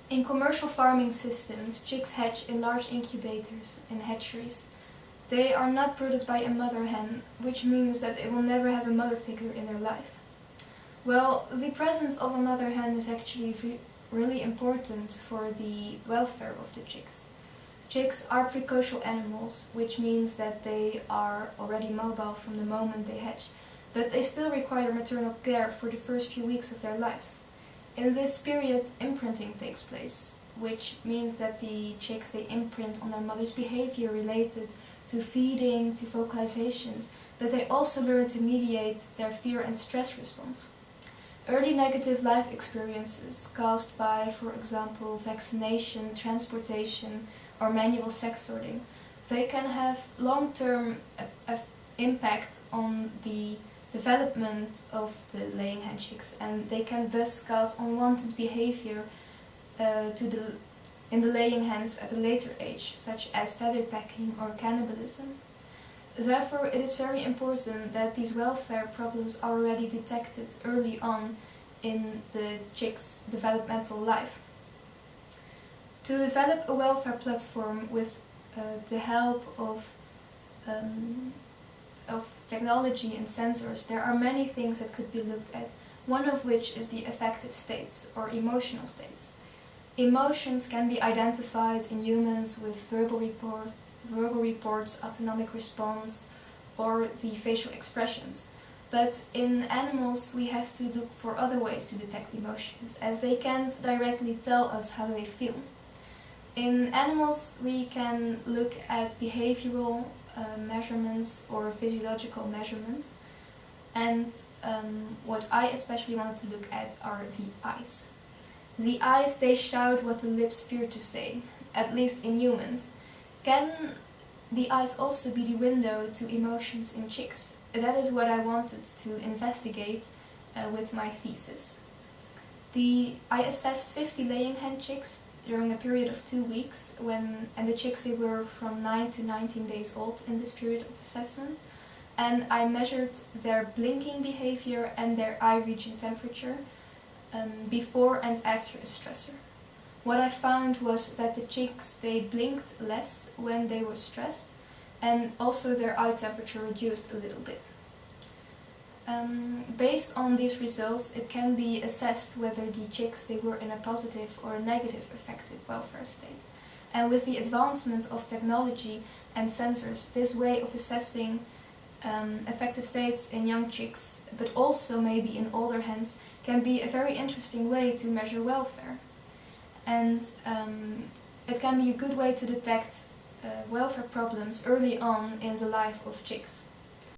In commercial farming systems, chicks hatch in large incubators in hatcheries. They are not brooded by a mother hen, which means that they will never have a mother figure in their life. Well, the presence of a mother hen is actually really important for the welfare of the chicks. Chicks are precocial animals, which means that they are already mobile from the moment they hatch, but they still require maternal care for the first few weeks of their lives. In this period, imprinting takes place, which means that the chicks, they imprint on their mother's behavior related to feeding, to vocalizations, but they also learn to mediate their fear and stress response. Early negative life experiences caused by, for example, vaccination, transportation, or manual sex sorting, they can have long-term impact on the development of the laying hen chicks, and they can thus cause unwanted behavior in the laying hens at a later age, such as feather pecking or cannibalism. Therefore, it is very important that these welfare problems are already detected early on in the chick's developmental life. To develop a welfare platform with the help of technology and sensors, there are many things that could be looked at, one of which is the affective states or emotional states. Emotions can be identified in humans with verbal reports, autonomic response, or the facial expressions. But in animals we have to look for other ways to detect emotions, as they can't directly tell us how they feel. In animals we can look at behavioral measurements or physiological measurements, and what I especially wanted to look at are the eyes. The eyes, they shout what the lips fear to say, at least in humans. Can the eyes also be the window to emotions in chicks? That is what I wanted to investigate with my thesis. I assessed 50 laying hen chicks during a period of 2 weeks, and the chicks, they were from 9 to 19 days old in this period of assessment, and I measured their blinking behavior and their eye region temperature before and after a stressor. What I found was that the chicks, they blinked less when they were stressed, and also their eye temperature reduced a little bit. Based on these results, it can be assessed whether the chicks, they were in a positive or a negative affective welfare state. And with the advancement of technology and sensors, this way of assessing affective states in young chicks, but also maybe in older hens, can be a very interesting way to measure welfare. And it can be a good way to detect welfare problems early on in the life of chicks.